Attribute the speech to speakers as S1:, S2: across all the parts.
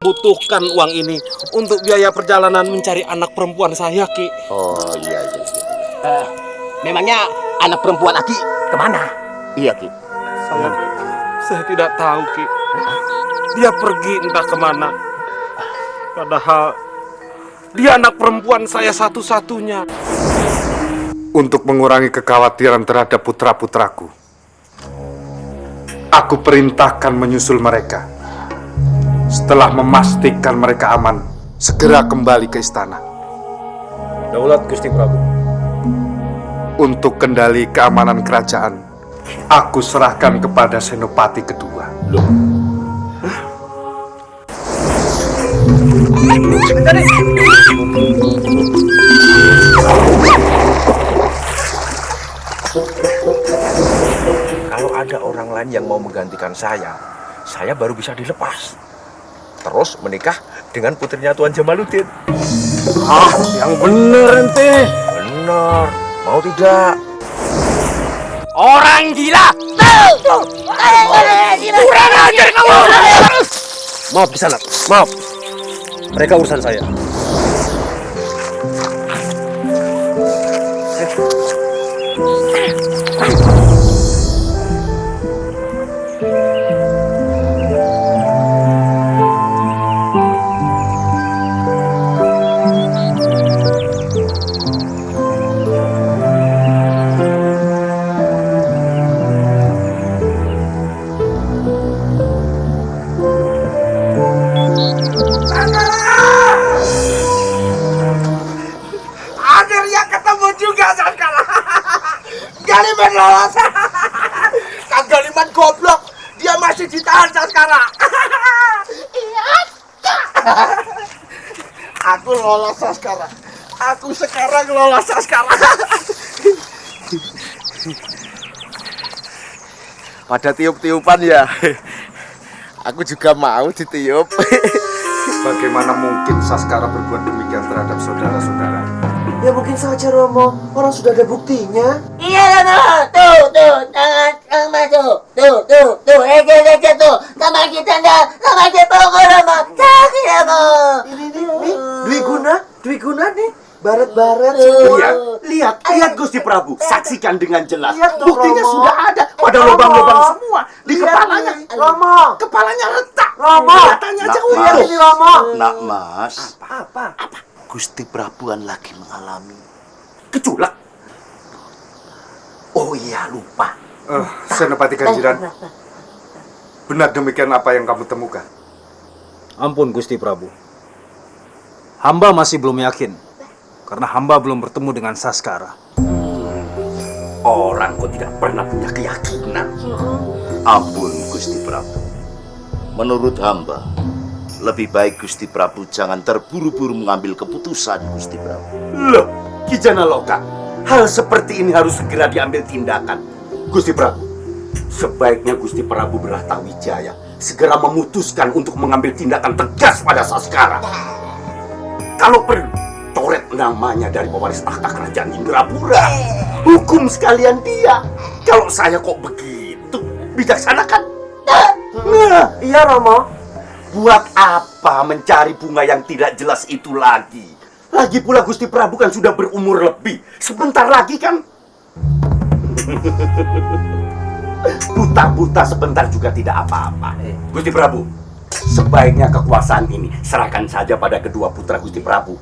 S1: membutuhkan uang ini untuk biaya perjalanan mencari anak perempuan saya, Ki.
S2: Oh iya.
S3: Memangnya anak perempuan Aki kemana?
S2: Iya, Ki.
S1: Saya tidak tahu, Ki. Dia pergi entah kemana. Padahal dia anak perempuan saya satu-satunya.
S4: Untuk mengurangi kekhawatiran terhadap putra-putraku, aku perintahkan menyusul mereka. Setelah memastikan mereka aman, segera kembali ke istana.
S5: Daulat Gusti Prabu.
S4: Untuk kendali keamanan kerajaan, aku serahkan kepada Senopati kedua.
S5: Loh. Kalau ada orang lain yang mau menggantikan saya baru bisa dilepas. Terus menikah dengan putrinya Tuan Jamaluddin.
S1: Yang bener ente.
S5: Benar. Mau tidak?
S3: Orang gila! Tuh! Kurang ajar kamu!
S5: Maaf Kisanak, maaf. Mereka urusan saya.
S3: Akhirnya ketemu juga Saskara. Galiman lolos. Kang Galiman goblok. Dia masih ditahan Saskara. Aku lolos Saskara. Aku sekarang lolos Saskara. Pada tiup-tiupan ya. Aku juga mau ditiup.
S4: Bagaimana mungkin Saskara berbuat demikian terhadap saudara-saudara?
S6: Ya mungkin saja Romo, orang sudah ada buktinya.
S7: Iya Romo, tuh, tangan Kang Mas tuh, eja tuh, sama kita sama kita pokok Romo, sakit Romo.
S6: Ini Dwi Guna nih, baret-baret.
S3: Lihat Gusti Prabu, saksikan dengan jelas.
S6: Lihat tuh,
S3: Buktinya
S6: Romo.
S3: sudah ada, pada
S6: Romo.
S3: lubang-lubang semua di
S6: Lihat
S3: kepalanya.
S6: nih, Romo.
S3: Kepalanya retak.
S6: Romo.
S3: Matanya aja
S2: Nak,
S6: Lihat
S3: utuh.
S6: ini Romo.
S2: Nak Mas,
S6: Apa?
S2: Gusti Prabuan lagi mengalami
S3: Keculak. Oh iya, lupa.
S4: Senopati Kanjiran, benar demikian apa yang kamu temukan?
S5: Ampun Gusti Prabu. Hamba masih belum yakin. Karena hamba belum bertemu dengan Saskara.
S3: Orang kok tidak pernah punya keyakinan.
S2: ampun Gusti Prabu. Menurut hamba, lebih baik Gusti Prabu jangan terburu-buru mengambil keputusan, Gusti Prabu.
S3: Loh, Ki Janaloka, hal seperti ini harus segera diambil tindakan. Gusti Prabu, sebaiknya Gusti Prabu Brattawijaya segera memutuskan untuk mengambil tindakan tegas pada Saskara. Kalau perlu, coret namanya dari pewaris tahta kerajaan Indrapura. Hukum sekalian dia. Kalau saya kok begitu, bijaksana kan? Nah,
S6: Iya Romo.
S3: buat apa mencari bunga yang tidak jelas itu lagi? Lagi pula Gusti Prabu kan sudah berumur lebih. Sebentar lagi kan? Buta-buta sebentar juga tidak apa-apa. Gusti Prabu, sebaiknya kekuasaan ini serahkan saja pada kedua putra Gusti Prabu.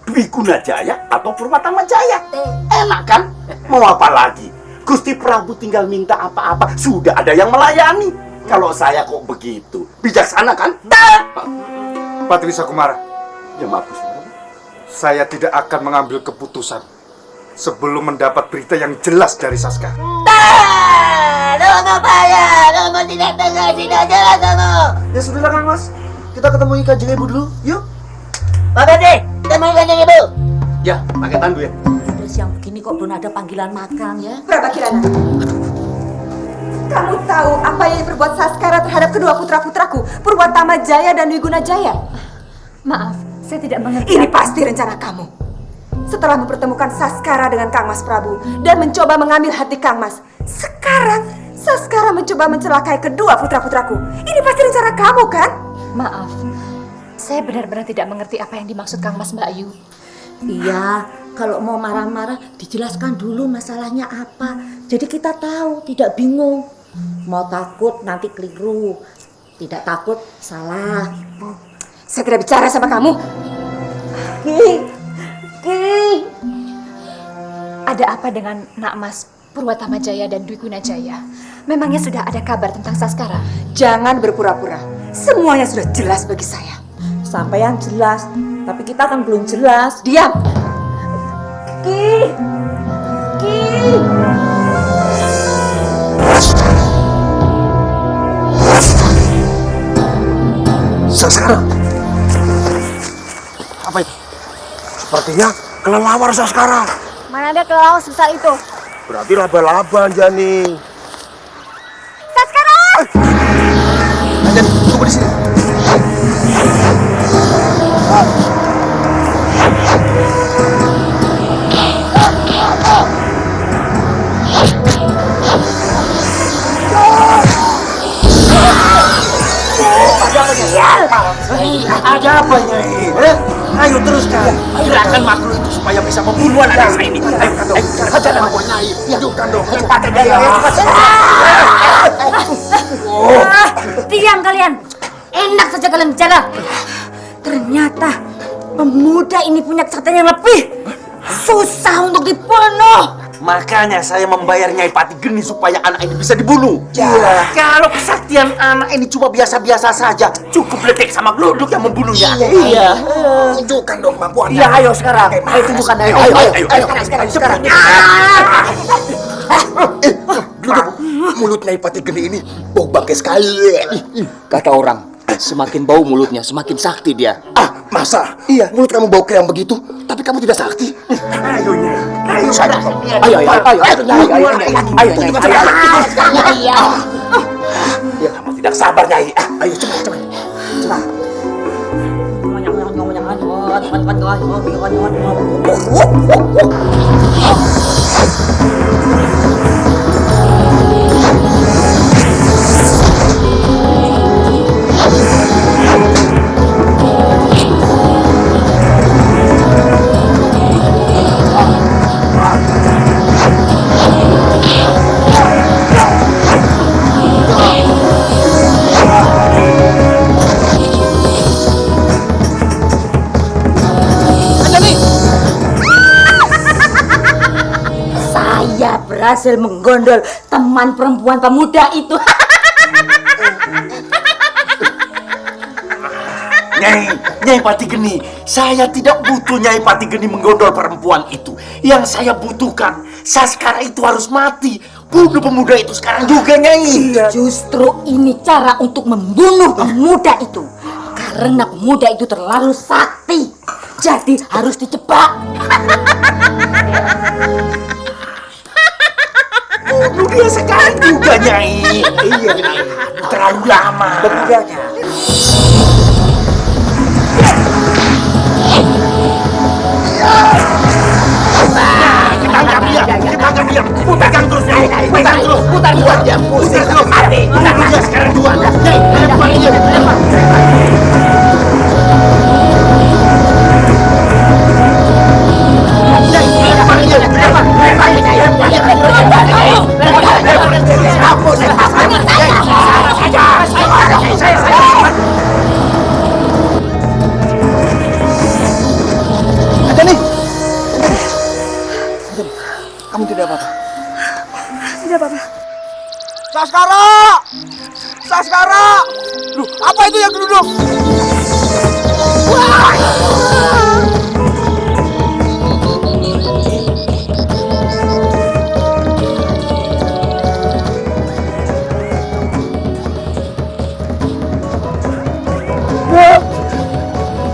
S3: Dwi Gunajaya atau Purwatama Jaya. Enak kan? Mau apa lagi? Gusti Prabu tinggal minta apa-apa, sudah ada yang melayani. Kalau saya kok begitu, bijaksana kan?
S4: Patri Sakumara,
S3: Ya maaf Gusti Prabu.
S4: saya tidak akan mengambil keputusan sebelum mendapat berita yang jelas dari Saskara.
S7: Romo payah, Romo tidak tegas, tidak jelas Romo.
S6: Ya sudahlah Kang Mas, kita ketemu Kanjeng Ibu dulu, yuk.
S7: Pak Bade, temui Kanjeng Ibu.
S3: Ya, pakai tandu ya.
S8: Sudah siang begini kok belum ada panggilan makan ya?
S9: Berapa Kirana? Kamu tahu apa yang diperbuat Saskara terhadap kedua putra-putraku, Purwatama Jaya dan Dwi Gunajaya?
S8: Maaf, saya tidak mengerti.
S9: Ini pasti rencana kamu. Setelah mempertemukan Saskara dengan Kang Mas Prabu dan mencoba mengambil hati Kang Mas, sekarang Saskara mencoba mencelakai kedua putra-putraku. Ini pasti rencana kamu kan?
S8: Maaf, Saya benar-benar tidak mengerti apa yang dimaksud Kang Mas, Mbak Ayu.
S7: Iya, kalau mau marah-marah dijelaskan dulu masalahnya apa. Jadi kita tahu, tidak bingung. Mau takut nanti keliru. Tidak takut salah.
S9: Saya tidak bicara sama kamu.
S8: Ada apa dengan Nak Mas Purwatama Jaya dan Dwi Gunajaya? Memangnya sudah ada kabar tentang Saskara?
S9: Jangan berpura-pura. Semuanya sudah jelas bagi saya.
S7: Sampai yang jelas, tapi kita kan belum jelas.
S9: Diam.
S5: Saskara. Apa itu? Sepertinya kelelawar Saskara.
S8: Mana ada kelelawar sebesar itu?
S5: Berarti laba-laba, Jani.
S8: Saskara!
S5: Jani, tunggu di sini.
S3: Ada apa, Nyai? Ayo teruskan. Gerakan makhluk itu supaya bisa membunuh anak saya ini. Ayo, hajar apa, Nyai? Hidupkan dong. Cepat,
S7: Diam kalian. Enak saja kalian bicara. Ternyata pemuda ini punya kesaktian yang lebih. Susah untuk dibunuh.
S3: Makanya saya membayar Nyai Pati Geni supaya anak ini bisa dibunuh. Ya. Kalau kesaktian anak ini cuma biasa-biasa saja, cukup letek sama geluduk yang membunuhnya. Iya.
S5: Tunjukkan dong kemampuannya.
S3: Iya, ayo sekarang. Ayo tunjukkan, ayo. Sekarang.
S5: Geluduk, mulut Nyai Pati Geni ini bau bangkai sekali.
S3: Kata orang, semakin bau mulutnya, semakin sakti dia.
S5: Masa? Iya. Mulut kamu bau kayak begitu, tapi kamu tidak sakti. Ayo, Nyai. Ayo,
S3: Ya, kamu tidak sabar, Nyai. Ayo, cepat.
S7: Saya berhasil menggondol teman perempuan pemuda itu.
S3: Nyai Pati Geni, saya tidak butuh Nyai Pati Geni menggondol perempuan itu. Yang saya butuhkan, Saskara itu harus mati. Bunuh pemuda itu sekarang juga, Nyai.
S7: Justru ini cara untuk membunuh pemuda itu. Karena pemuda itu terlalu sakti. Jadi harus dijebak.
S3: Bunuh dia sekarang juga, Nyai. Iya, Nyai. Terlalu lama. Kita dia. Putarkan terus, Nyai. Putar terus. Putar dia. Putar terus. Mati. Bunuh dia sekarang juga. Nyai, lempar dia. Lempar. Kamu tidak apa-apa.
S9: Tidak apa-apa.
S5: Saskara! Saskara! Loh, apa itu yang geluduk?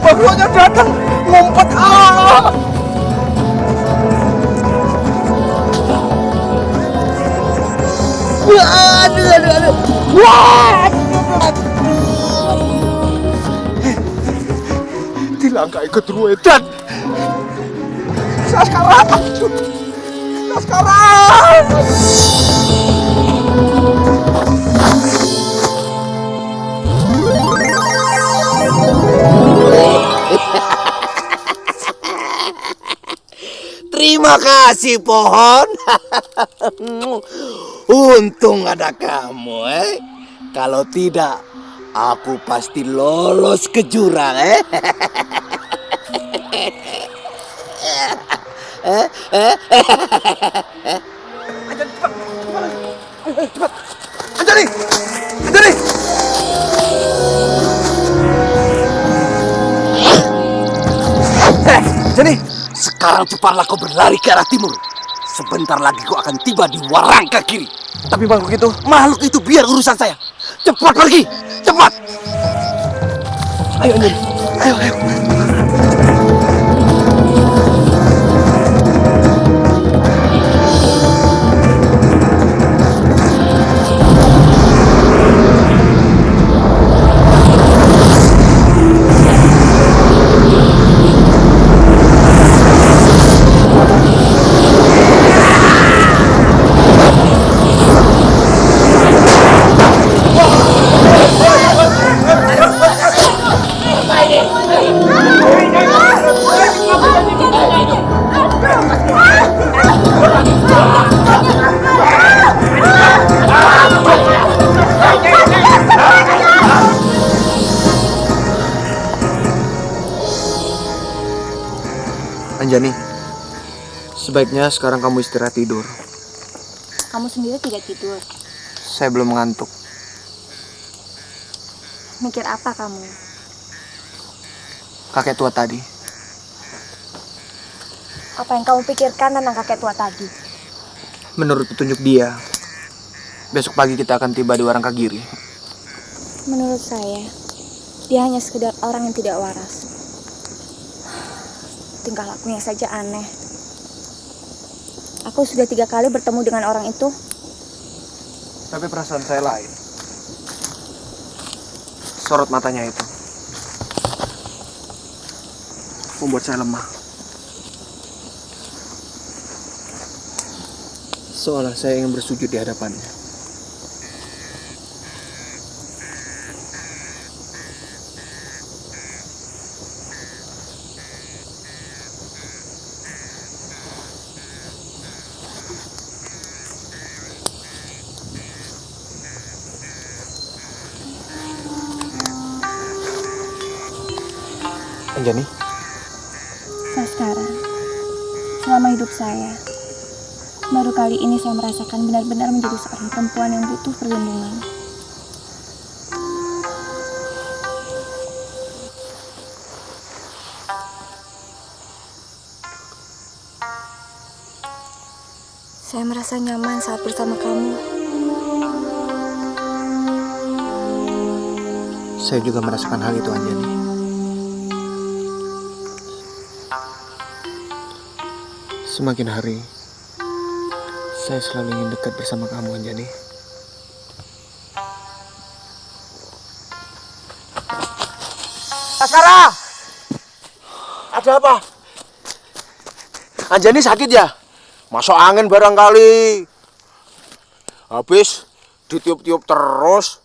S5: Makhluknya datang, ngumpet. Aduh. Wah! Dilangkai kedruedan. Saskara! Saskara!
S10: Terima kasih pohon. Untung ada kamu, Kalau tidak, aku pasti lolos ke jurang,
S5: Anjani! Anjani!
S10: Anjani, sekarang cepatlah kau berlari ke arah timur. Sebentar lagi kau akan tiba di Warangka kiri.
S5: Tapi
S10: makhluk itu biar urusan saya. Cepat pergi, cepat.
S5: Ayo Anjani, ayo.
S6: Anjani, sebaiknya sekarang kamu istirahat tidur.
S8: Kamu sendiri tidak tidur.
S6: Saya belum mengantuk.
S8: Mikir apa kamu?
S6: Kakek tua tadi.
S8: Apa yang kamu pikirkan tentang kakek tua tadi?
S6: Menurut petunjuk dia, besok pagi kita akan tiba di Warangkagiri.
S8: Menurut saya, dia hanya sekedar orang yang tidak waras. Tingkah lakunya saja aneh. Aku sudah 3 kali bertemu dengan orang itu.
S6: Tapi perasaan saya lain. Sorot matanya itu membuat saya lemah. Seolah saya ingin bersujud di hadapannya. Anjani?
S8: Saskara, selama hidup saya, baru kali ini saya merasakan benar-benar menjadi seorang perempuan yang butuh perlindungan. Saya merasa nyaman saat bersama kamu.
S6: Saya juga merasakan hal itu, Anjani. Semakin hari, saya selalu ingin dekat bersama kamu, Anjani.
S5: Saskara! Ada apa? Anjani sakit ya? Masuk angin barangkali. Habis ditiup-tiup terus.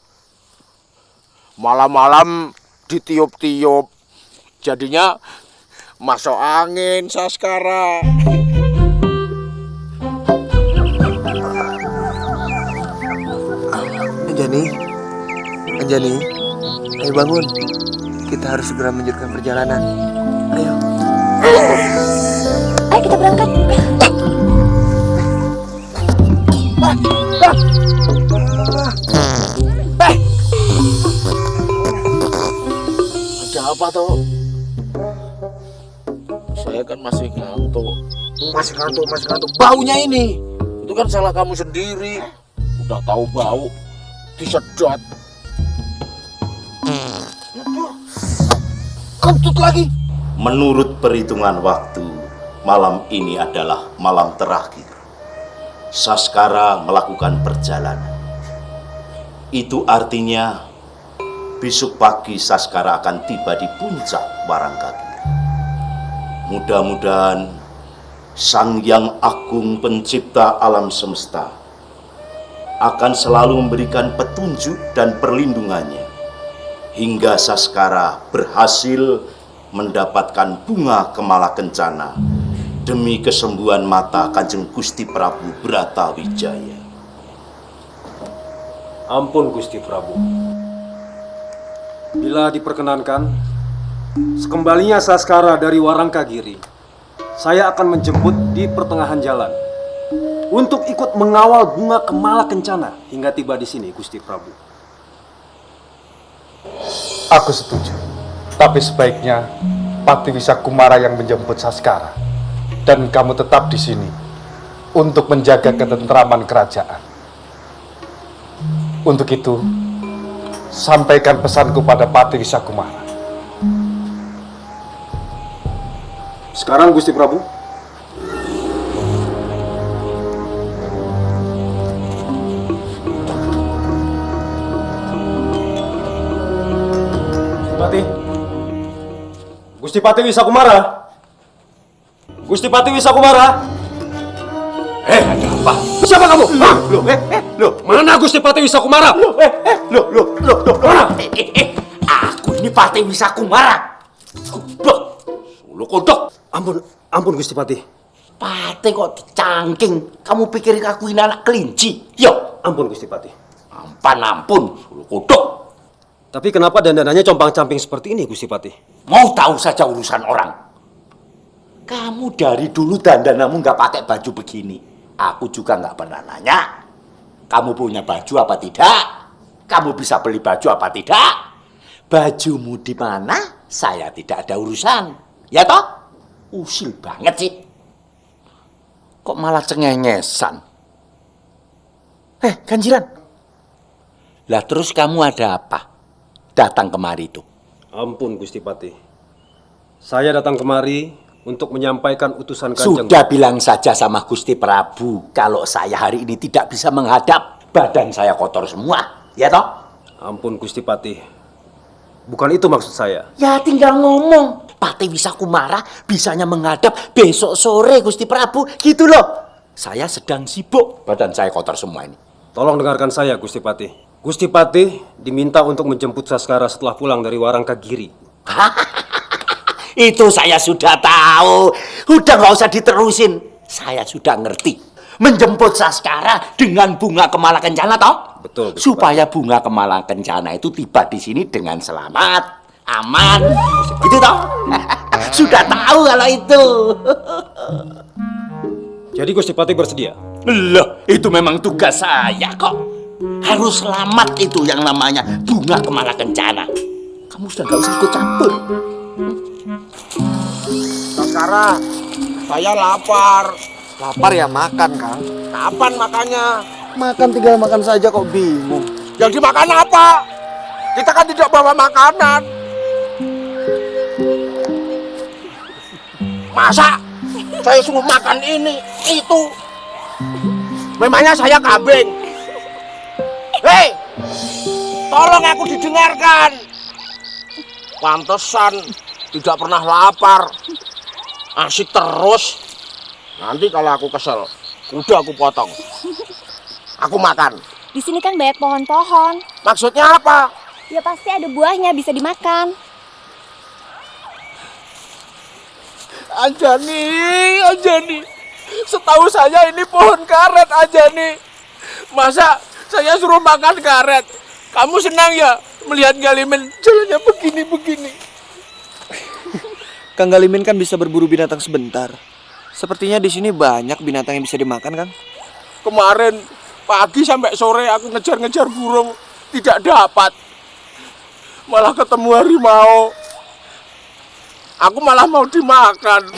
S5: Malam-malam ditiup-tiup. Jadinya masuk angin, Saskara.
S6: Anjani, ayo bangun. Kita harus segera melanjutkan perjalanan. Ayo.
S8: Ayo kita berangkat.
S2: Ada apa toh? Saya kan masih ngantuk.
S5: Masih ngantuk.
S2: Baunya ini, itu kan salah kamu sendiri. Udah tahu bau, disedot. Kentut lagi. Menurut perhitungan waktu, malam ini adalah malam terakhir Saskara melakukan perjalanan. Itu artinya besok pagi Saskara akan tiba di puncak Warangkagiri. Mudah-mudahan Sang Yang Agung Pencipta alam semesta akan selalu memberikan petunjuk dan perlindungannya hingga Saskara berhasil mendapatkan bunga kemala kencana demi kesembuhan mata Kanjeng Gusti Prabu Bratawijaya.
S11: Ampun Gusti Prabu. Bila diperkenankan, sekembalinya Saskara dari Warangkagiri, saya akan menjemput di pertengahan jalan untuk ikut mengawal bunga kemala kencana hingga tiba di sini, Gusti Prabu.
S4: Aku setuju. Tapi sebaiknya Pati Wisakumara yang menjemput Saskara dan kamu tetap di sini untuk menjaga ketentraman kerajaan. Untuk itu, sampaikan pesanku pada Pati Wisakumara.
S11: Sekarang Gusti Prabu. Gusti Pati Wisakumara. Gusti Pati Wisakumara.
S2: Ada apa?
S11: Siapa kamu? Loh, mana Gusti Pati Wisakumara?
S2: Mana? Aku ini Pati Wisakumara. Sulu kodok.
S11: Ampun Gusti Pati.
S2: Pati kok dicangking. Kamu pikir aku ini anak kelinci? Yo.
S11: Ampun Gusti Pati.
S2: Ampun, sulu kodok.
S11: Tapi kenapa dandanannya compang-camping seperti ini, Gusti Pati?
S2: Mau tahu saja urusan orang. Kamu dari dulu dandanamu nggak pakai baju begini. Aku juga nggak pernah nanya. Kamu punya baju apa tidak? Kamu bisa beli baju apa tidak? Bajumu di mana? Saya tidak ada urusan. Ya toh? Usil banget sih. Kok malah cengengesan? Ganjiran. Lah terus kamu ada apa? Datang kemari itu.
S11: Ampun Gusti Pati. Saya datang kemari untuk menyampaikan utusan Kanjeng.
S2: Sudah bilang saja sama Gusti Prabu kalau saya hari ini tidak bisa menghadap. Badan saya kotor semua. Ya toh?
S11: Ampun Gusti Pati. Bukan itu maksud saya.
S2: Ya tinggal ngomong. Pati Wisakumara bisanya menghadap besok sore Gusti Prabu. Gitu loh. Saya sedang sibuk. Badan saya kotor semua ini.
S11: Tolong dengarkan saya Gusti Pati. Gusti Pati diminta untuk menjemput Saskara setelah pulang dari Warangkagiri.
S2: Itu saya sudah tahu. Udah nggak usah diterusin. Saya sudah ngerti. Menjemput Saskara dengan bunga kemala kencana toh?
S11: Betul.
S2: Supaya bunga kemala kencana itu tiba di sini dengan selamat, aman. Gitu toh? Sudah tahu kalau itu.
S11: Jadi Gusti Pati bersedia?
S2: Loh, itu memang tugas saya kok. Harus selamat itu yang namanya bunga kemala kencana. Kamu sudah nggak usah ikut campur.
S1: Saskara, saya lapar.
S6: Lapar ya makan, Kang.
S1: Kapan makannya?
S6: Makan tinggal makan saja kok bingung.
S1: Yang dimakan apa? Kita kan tidak bawa makanan. Masa saya suruh makan ini, itu? Memangnya saya kambing? Hei, tolong aku didengarkan. Pantesan tidak pernah lapar. Asik terus. Nanti kalau aku kesel, udah aku potong. Aku makan.
S8: Di sini kan banyak pohon-pohon.
S1: Maksudnya apa?
S8: Ya pasti ada buahnya bisa dimakan.
S1: Anjani. Setahu saya ini pohon karet, Anjani. Masa saya suruh makan karet? Kamu senang ya melihat Galimin jalannya begini-begini?
S6: Kang Galimin kan bisa berburu binatang sebentar. Sepertinya di sini banyak binatang yang bisa dimakan, Kang.
S1: Kemarin pagi sampai sore aku ngejar-ngejar burung, tidak dapat. Malah ketemu harimau. Aku malah mau dimakan.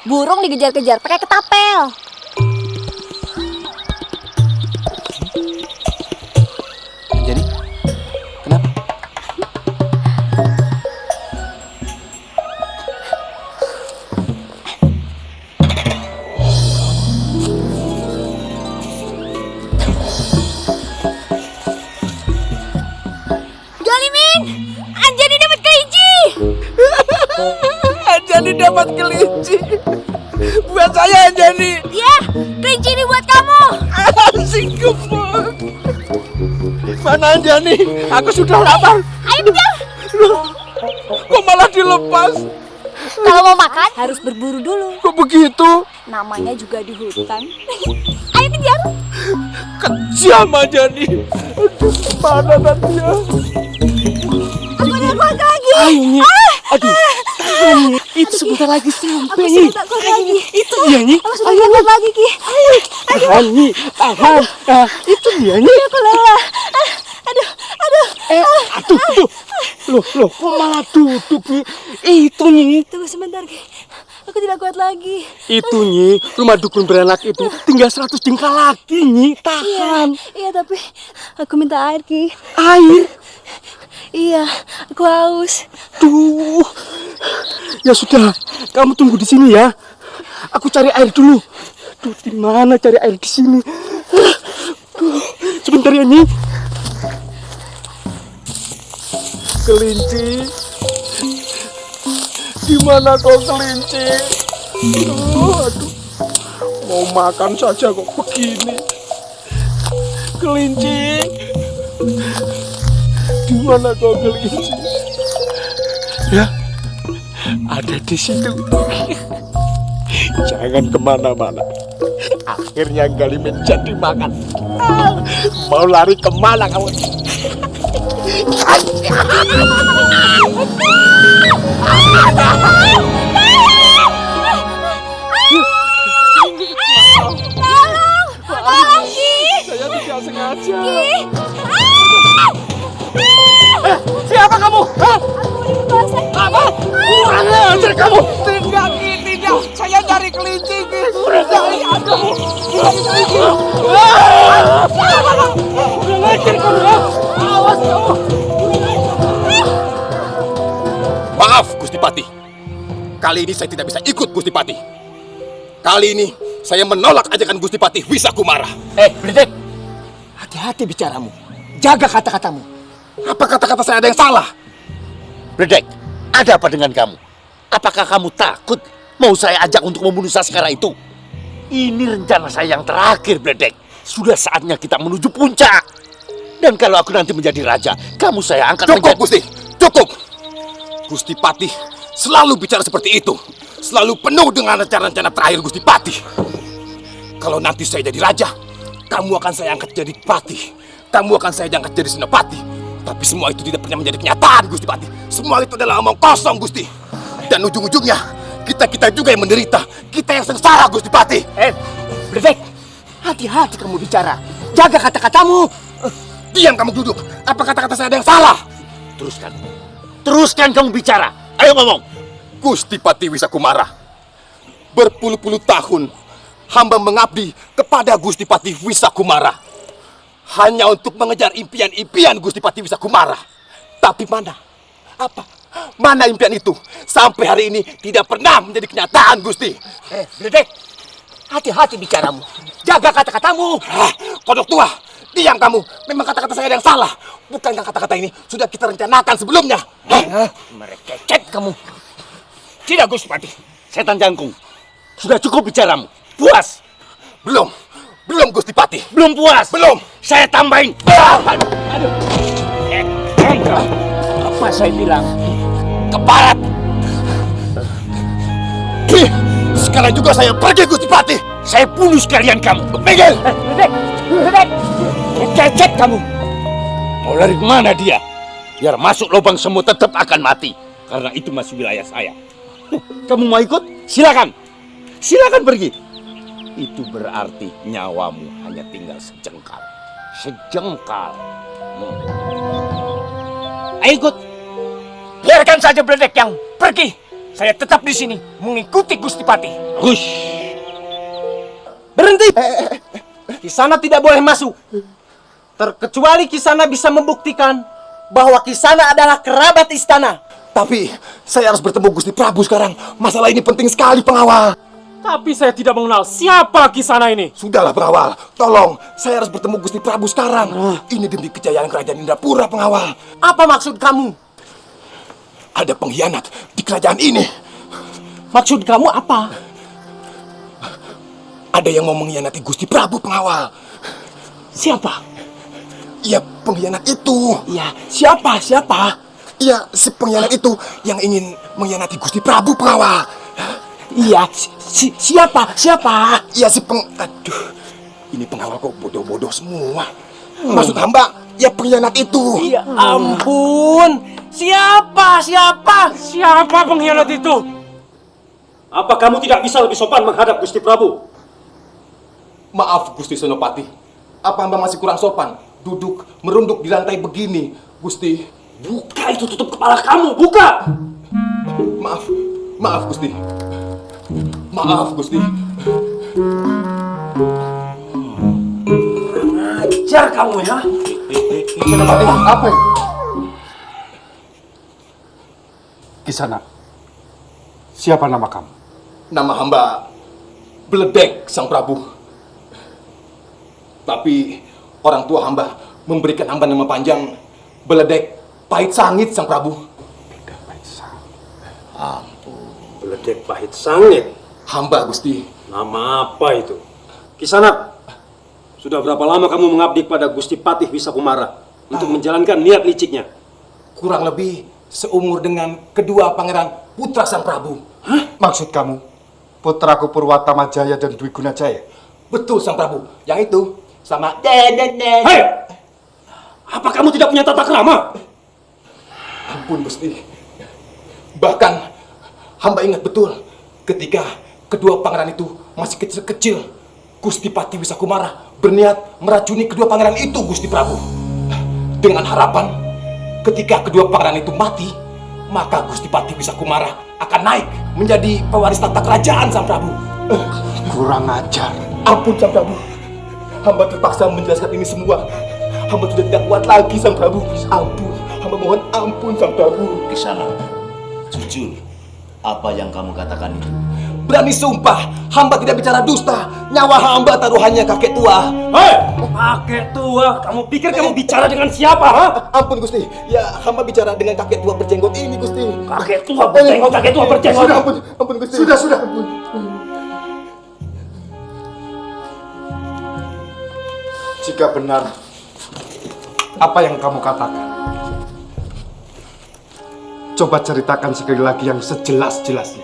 S8: Burung dikejar-kejar pakai ketapel.
S6: Jadi, kenapa?
S8: Galimin, Anjani dapat kelinci.
S1: Anjani dapat kelinci. Buat saya, Anjani.
S8: Ya, kelinci ini buat kamu.
S1: Asik gemuk. Mana Anjani? Aku sudah lapar.
S8: Ayo kejar.
S1: Kok malah dilepas?
S8: Kalau mau makan harus berburu dulu.
S1: Kok begitu?
S8: Namanya juga di hutan. Ayo kejar.
S1: Kejam aja nih. Aduh, mana nanti ya?
S8: Aku udah kuat lagi.
S10: Ayo, Nyi. Aduh. Itu sebentar lagi sampai, Nyi.
S8: Aku sudah tak kuat lagi.
S10: Itu dia, Nyi.
S8: Aku sudah tak kuat lagi, Ki. Ayo.
S10: Tahan, Nyi. Tahan. Itu dia, Nyi.
S8: Aku lelah. Aduh.
S10: Aduh. Loh, kok malah duduk, Nyi? Itu, Nyi.
S8: Tunggu sebentar, Ki. Aku tidak kuat lagi.
S10: Itu, Nyi. Rumah dukun beranak itu tinggal 100 jengkal lagi, Nyi. Tahan.
S8: Iya, tapi aku minta air, Ki.
S10: Air?
S8: Iya, aku haus.
S10: Duh. Ya sudah, kamu tunggu di sini ya. Aku cari air dulu. Duh, di mana cari air di sini? Duh, sebentar ya, Nyi.
S1: Kelinci, gimana kau kelinci? Aduh, mau makan saja kok begini. Kelinci, gimana kau kelinci? Ya, ada di situ. Jangan kemana-mana. Akhirnya Galimin jadi makan. Mau lari kemana kamu?
S8: Tolong, Ki.
S1: Saya tidak sengaja.
S10: Siapa kamu? Hah? Apa? Kurang ajar kamu.
S1: Tidak, Ki, tidak. Saya cari kelinci, Ki. Cari kamu. Cari kelinci.
S10: Kurang ajar kamu. Awas kamu.
S5: Maaf, Gusti Patih. Kali ini saya tidak bisa ikut, Gusti Patih. Kali ini saya menolak ajakan Gusti Patih Wisakumara.
S10: Bledek. Hati-hati bicaramu. Jaga kata-katamu.
S5: Apa kata-kata saya ada yang salah?
S2: Bledek, ada apa dengan kamu? Apakah kamu takut mau saya ajak untuk membunuh Saskara itu? Ini rencana saya yang terakhir, Bledek. Sudah saatnya kita menuju puncak. Dan kalau aku nanti menjadi raja, kamu saya angkat
S5: Cukup, Gusti. Cukup. Gusti Patih selalu bicara seperti itu. Selalu penuh dengan rencana-rencana terakhir Gusti Patih. Kalau nanti saya jadi raja, kamu akan saya angkat jadi patih. Kamu akan saya angkat jadi senopati. Tapi semua itu tidak pernah menjadi kenyataan, Gusti Patih. Semua itu adalah omong kosong, Gusti. Dan ujung-ujungnya, kita juga yang menderita. Kita yang sengsara, Gusti Patih.
S10: Bledek. Hati-hati kamu bicara. Jaga kata-katamu.
S5: Diam kamu duduk. Apa kata-kata saya ada yang salah?
S2: Teruskan kamu bicara. Ayo ngomong.
S5: Gusti Patih Wisakumara, berpuluh-puluh tahun hamba mengabdi kepada Gusti Patih Wisakumara hanya untuk mengejar impian-impian Gusti Patih Wisakumara. Tapi mana? Apa? Mana impian itu? Sampai hari ini tidak pernah menjadi kenyataan, Gusti.
S10: Bledek. Hati-hati bicaramu. Jaga kata-katamu.
S5: Kodok tua, diam kamu. Memang kata-kata saya ada yang salah. Bukankah kata-kata ini sudah kita rencanakan sebelumnya?
S10: Merekecet kamu. Tidak, Gusti Patih.
S2: Setan jangkung. Sudah cukup bicaramu. Puas?
S5: Belum Gusti Patih.
S2: Belum puas?
S5: Belum.
S2: Saya tambahin.
S10: Aduh. Apa saya bilang?
S5: Keparat. Sekarang juga saya pergi, Gusti Patih.
S2: Saya bunuh sekalian kamu.
S5: Miguel.
S10: Bledek. Merekecet kamu.
S2: Mau lari kemana dia? Biar masuk lubang semut tetap akan mati. Karena itu masih wilayah saya. Kamu mau ikut? Silakan. Silakan pergi. Itu berarti nyawamu hanya tinggal sejengkal. Sejengkal.
S10: Ayo ikut. Biarkan saja Bledek yang pergi. Saya tetap di sini mengikuti Gusti Patih.
S2: Hush.
S11: Berhenti! Kisana tidak boleh masuk. Terkecuali Kisana bisa membuktikan bahwa Kisana adalah kerabat istana.
S5: Tapi saya harus bertemu Gusti Prabu sekarang. Masalah ini penting sekali, pengawal.
S11: Tapi saya tidak mengenal siapa Kisana ini.
S5: Sudahlah, pengawal. Tolong, saya harus bertemu Gusti Prabu sekarang. Ini demi kejayaan kerajaan Indrapura, pengawal.
S11: Apa maksud kamu?
S5: Ada pengkhianat di kerajaan ini.
S11: Maksud kamu apa?
S5: Ada yang mau mengkhianati Gusti Prabu, pengawal.
S11: Siapa?
S5: Ya, pengkhianat itu.
S11: Ya, siapa?
S5: Iya, si pengkhianat itu yang ingin mengkhianati Gusti Prabu, pengawal.
S10: Iya, siapa?
S5: Iya, aduh, ini pengawal kok bodoh-bodoh semua. Maksud hamba, ya pengkhianat itu.
S10: Ya ampun, siapa pengkhianat itu?
S11: Apa kamu tidak bisa lebih sopan menghadap Gusti Prabu?
S5: Maaf, Gusti Senopati. Apa hamba masih kurang sopan? Duduk, merunduk di lantai begini, Gusti.
S11: Buka itu, tutup kepala kamu, buka!
S5: Maaf, Gusti. Maaf, Gusti.
S11: Ajar kamu ya.
S5: Senopati, apa ini?
S4: Kisana, siapa nama kamu?
S5: Nama hamba Beledek, Sang Prabu. Tapi orang tua hamba memberikan hamba nama panjang Beledek Pahit Sangit, Sang Prabu.
S11: Beledek Pahit Sangit.
S5: Hamba, Gusti.
S11: Nama apa itu? Kisanak, sudah berapa lama kamu mengabdi pada Gusti Patih Wisakumara untuk menjalankan niat liciknya?
S5: Kurang lebih seumur dengan kedua pangeran putra Sang Prabu.
S4: Hah? Maksud kamu, putraku Purwatama Jaya dan Dwi Gunajaya?
S5: Betul, Sang Prabu. Yang itu sama
S11: Hei! Apa kamu tidak punya tata krama?
S5: Ampun, Gusti. Bahkan hamba ingat betul ketika kedua pangeran itu masih kecil-kecil, Gusti Patih Wisakumara berniat meracuni kedua pangeran itu, Gusti Prabu. Dengan harapan ketika kedua pangeran itu mati, maka Gusti Patih Wisakumara akan naik menjadi pewaris tahta kerajaan, Sang Prabu.
S4: Kurang ajar.
S5: Ampun, Sang Prabu. Hamba terpaksa menjelaskan ini semua. Hamba sudah tidak kuat lagi, Sang Prabu. Ampun. Hamba mohon ampun, Sang Prabu.
S2: Kisana, jujur, apa yang kamu katakan itu?
S5: Berani sumpah, hamba tidak bicara dusta. Nyawa hamba taruhannya kakek tua.
S11: Hei! Kakek tua? Kamu pikir kamu bicara dengan siapa, ha?
S5: Ampun, Gusti. Ya, hamba bicara dengan kakek tua berjenggot ini, Gusti.
S11: Kakek tua berjenggot.
S5: Ampun, Gusti.
S4: Sudah. Jika benar apa yang kamu katakan, coba ceritakan sekali lagi yang sejelas-jelasnya.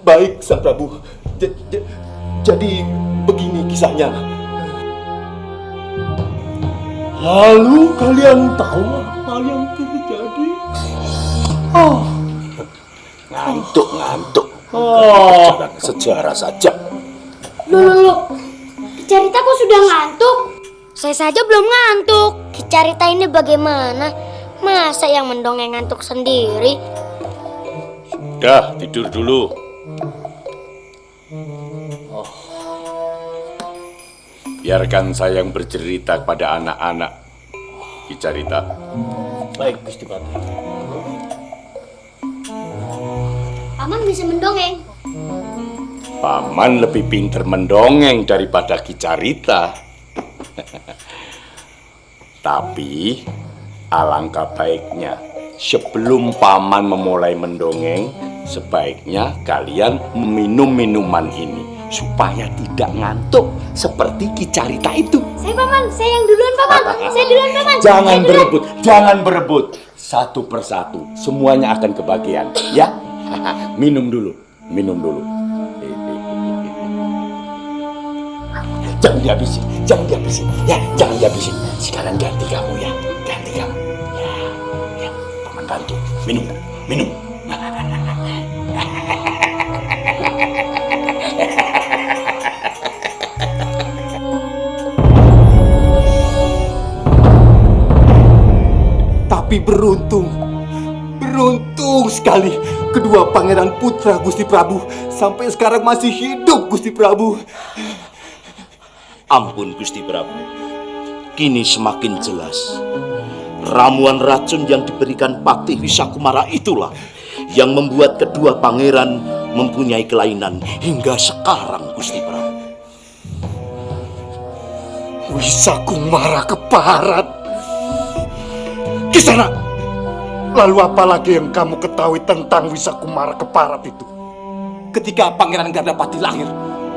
S5: Baik, Sang Prabu. Jadi begini kisahnya. Lalu kalian tahu apa yang terjadi?
S2: Ngantuk. Sejarah saja.
S12: Loh. Kicarita kok sudah ngantuk? Saya saja belum ngantuk. Kicarita ini bagaimana? Masa yang mendongeng ngantuk sendiri?
S2: Sudah, tidur dulu. Biarkan saya yang bercerita kepada anak-anak. Kicarita.
S10: Baik, Gusti Patih.
S12: Paman bisa mendongeng.
S2: Paman lebih pintar mendongeng daripada Kicarita. Tapi alangkah baiknya sebelum Paman memulai mendongeng, sebaiknya kalian meminum minuman ini supaya tidak ngantuk seperti Kicarita itu.
S12: Saya yang duluan, Paman. Saya duluan, Paman.
S2: Jangan berebut. Satu persatu, semuanya akan kebagian. Ya, minum dulu. Jangan dihabisin. Ya, jangan dihabisin. Sekarang ganti kamu ya. Ya, Paman bantu. Minum.
S5: Tapi beruntung sekali kedua pangeran putra Gusti Prabu sampai sekarang masih hidup, Gusti Prabu.
S2: Ampun Gusti Prabu, kini semakin jelas. Ramuan racun yang diberikan Patih Wisakumara itulah yang membuat kedua pangeran mempunyai kelainan hingga sekarang, Gusti Prabu.
S4: Wisakumara keparat. Kisana, lalu apa lagi yang kamu ketahui tentang Wisakumara keparat itu?
S5: Ketika Pangeran Gandapati lahir,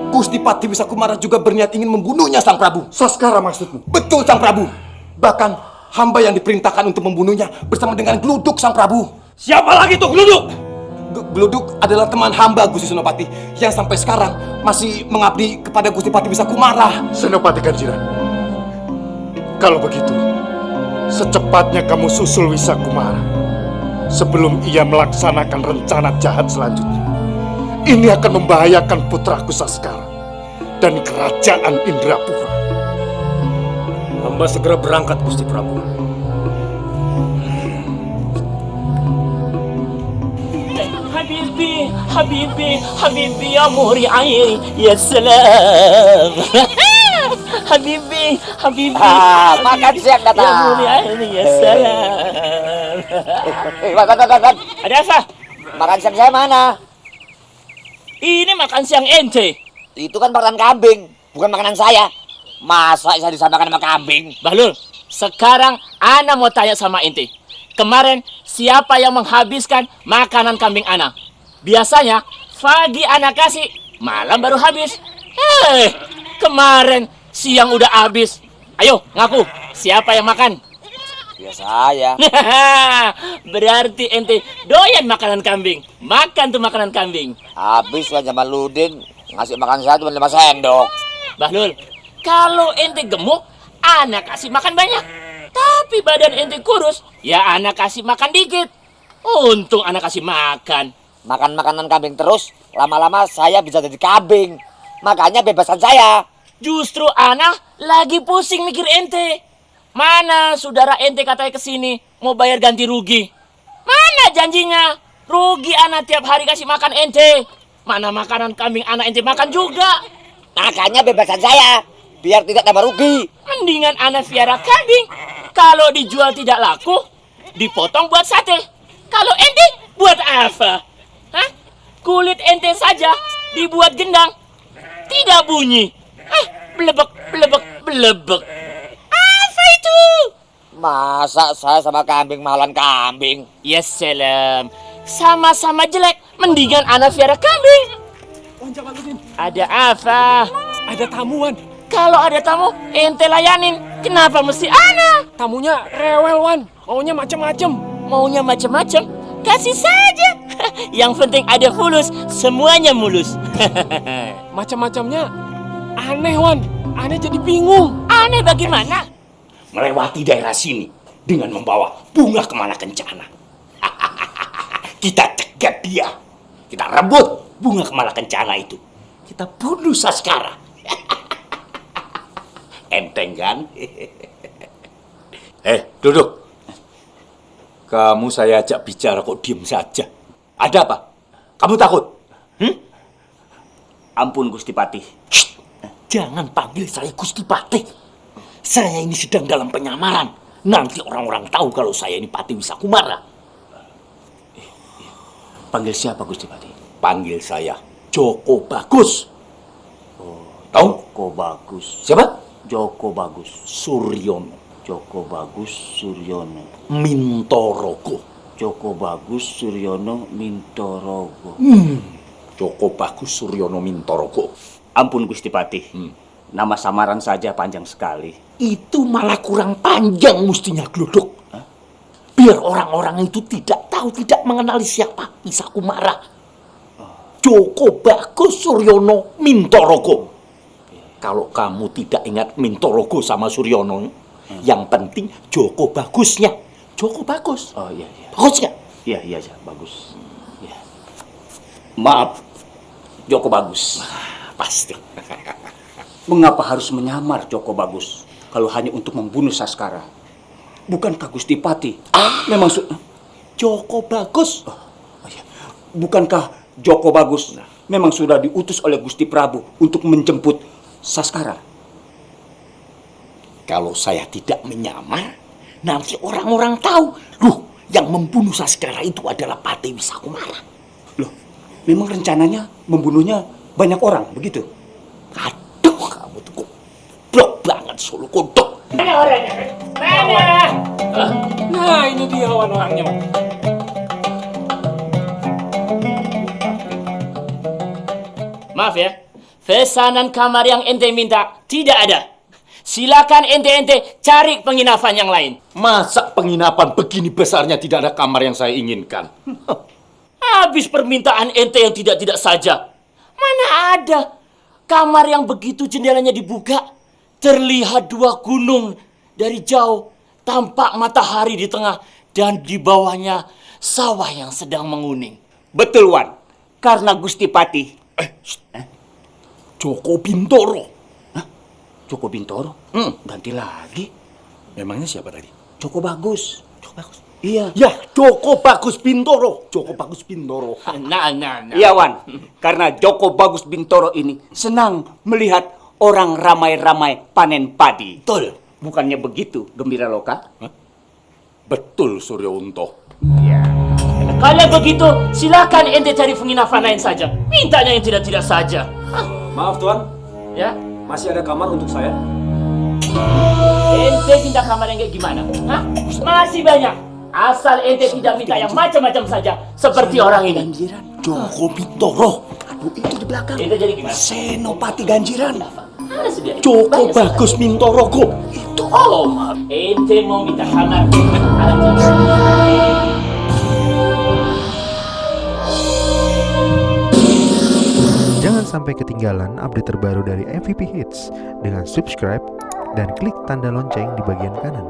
S5: Gusti Patih Wisakumara juga berniat ingin membunuhnya, Sang Prabu.
S4: Saskara maksudmu?
S5: Betul, Sang Prabu. Bahkan Hamba yang diperintahkan untuk membunuhnya bersama dengan Gluduk sang Prabu. Siapa lagi tuh Gluduk? Gluduk adalah teman hamba Gusti Senopati yang sampai sekarang masih mengabdi kepada Gusti Pati Wisakumara.
S4: Senopati Kanjiran, kalau begitu, secepatnya kamu susul Wisakumara sebelum ia melaksanakan rencana jahat selanjutnya. Ini akan membahayakan putraku Saskara dan kerajaan Indrapura.
S11: Hamba segera berangkat, Gusti Prabu.
S13: Habibi ya muri air, ya salam. Habibi.
S2: Makan siang datang.
S13: Ya muri air, ya salam. Ada apa?
S2: Makan siang saya mana?
S13: Ini makan siang ente.
S2: Itu kan makanan kambing, bukan makanan saya. Masa saya disamakan sama kambing?
S13: Bahlul, sekarang ana mau tanya sama ente. Kemarin siapa yang menghabiskan makanan kambing ana? Biasanya pagi ana kasih, malam baru habis. Kemarin siang udah habis. Ayo ngaku, siapa yang makan?
S2: Ya saya.
S13: Berarti ente doyan makanan kambing. Makan tuh makanan kambing.
S2: Habis kan Jamaluddin ngasih makan saya cuma 5 sendok.
S13: Bahlul, kalau ente gemuk, anak kasih makan banyak. Tapi badan ente kurus, ya anak kasih makan dikit. Untung anak kasih makan.
S2: Makan makanan kambing terus, lama-lama saya bisa jadi kambing. Makanya bebaskan saya.
S13: Justru anak lagi pusing mikir ente. Mana saudara ente katanya kesini mau bayar ganti rugi? Mana janjinya? Rugi anak tiap hari kasih makan ente. Mana makanan kambing anak ente makan juga.
S2: Makanya bebaskan saya, biar tidak tambah rugi.
S13: Mendingan anak piara kambing. Kalau dijual tidak laku, dipotong buat sate. Kalau ente buat apa? Hah? Kulit ente saja dibuat gendang, tidak bunyi. Belebek, belebek, belebek. Apa itu?
S2: Masa saya sama kambing mahalan kambing?
S13: Ya salam. Sama-sama jelek, mendingan anak piara kambing. Ada apa?
S10: Ada tamuan.
S13: Kalau ada tamu, ente layanin. Kenapa mesti ana?
S10: Tamunya rewel, Wan. Maunya macem-macem.
S13: Maunya macam-macam? Kasih saja. Yang penting ada fulus, semuanya mulus.
S10: Macam-macamnya aneh, Wan. Aneh jadi bingung.
S13: Aneh bagaimana?
S2: Melewati daerah sini dengan membawa bunga kemana kencana. Kita cegat dia. Kita rebut bunga kemala kencana itu. Kita bunuh Saskara. Enteng kan?
S3: Duduk. Kamu saya ajak bicara kok diem saja. Ada apa? Kamu takut?
S2: Ampun Gusti Patih.
S3: Jangan panggil saya Gusti Patih. Saya ini sedang dalam penyamaran. Nanti orang-orang tahu kalau saya ini Pati Wisakumara.
S2: Panggil siapa Gusti Patih?
S3: Panggil saya Joko Bagus. Tahu?
S2: Joko Bagus.
S3: Siapa?
S2: Joko Bagus.
S3: Suryono.
S2: Joko Bagus Suryono.
S3: Mintorogo.
S2: Joko Bagus Suryono Mintorogo.
S3: Joko Bagus Suryono Mintorogo.
S2: Ampun Gusti Patih. Nama samaran saja panjang sekali.
S3: Itu malah kurang panjang mestinya Gluduk. Biar orang-orang itu tidak tahu, tidak mengenali siapa Wisakumara. Joko Bagus Suryono Mintorogo. Kalau kamu tidak ingat Mintorogo sama Suryono, yang penting Joko Bagusnya. Joko Bagus.
S2: Oh iya.
S3: Bagus nggak?
S2: Iya, bagus. Ya. Maaf, Joko Bagus.
S3: Pasti.
S2: Mengapa harus menyamar Joko Bagus kalau hanya untuk membunuh Saskara? Bukankah Gusti Pati memang
S3: Joko Bagus?
S2: Bukankah Joko Bagus memang sudah diutus oleh Gusti Prabu untuk menjemput Saskara?
S3: Kalau saya tidak menyamar, nanti orang-orang tahu. Loh, yang membunuh Saskara itu adalah Pati Wisakumara.
S2: Loh, memang rencananya membunuhnya banyak orang, begitu?
S3: Aduh, kamu tuh goblok banget, Solo kodok.
S13: Mana orangnya? Mana?
S10: Nah, ini dia orang-orangnya.
S13: Maaf ya, pesanan kamar yang ente minta tidak ada. Silakan ente cari penginapan yang lain.
S2: Masa penginapan begini besarnya tidak ada kamar yang saya inginkan?
S13: Habis permintaan ente yang tidak-tidak saja. Mana ada kamar yang begitu jendelanya dibuka, terlihat 2 gunung dari jauh, tampak matahari di tengah, dan di bawahnya sawah yang sedang menguning.
S2: Betul, Wan. Karena Gusti Patih. Joko Bintoro. Joko Bintoro? Ganti lagi.
S5: Memangnya siapa tadi?
S2: Joko Bagus.
S5: Joko Bagus.
S2: Iya. Ya, Joko Bagus Bintoro. Joko Bagus Bintoro.
S13: Nah.
S2: Iya, Wan. Karena Joko Bagus Bintoro ini senang melihat orang ramai-ramai panen padi.
S5: Betul.
S2: Bukannya begitu, Gembira Loka?
S5: Betul, Suryounto.
S13: Kalau begitu, silakan ente cari penginapan lain saja. Mintanya yang tidak-tidak saja.
S11: Maaf Tuan,
S13: Ya,
S11: masih ada kamar untuk saya.
S13: ente pindah kamar yang kayak gimana? Hah? Masih banyak. Asal ente tidak minta yang macam-macam saja, seperti orang ini.
S2: Joko Bintoro. Aduh, itu di belakang.
S13: Ente jadi gimana?
S2: Senopati Ganjiran.
S13: Mana sedia?
S2: Joko
S13: Banyak
S2: Bagus Bintoro, kok. Itu.
S13: Oh, maaf. Ente mau minta kamar.
S14: Jangan sampai ketinggalan update terbaru dari MVP Hits dengan subscribe dan klik tanda lonceng di bagian kanan.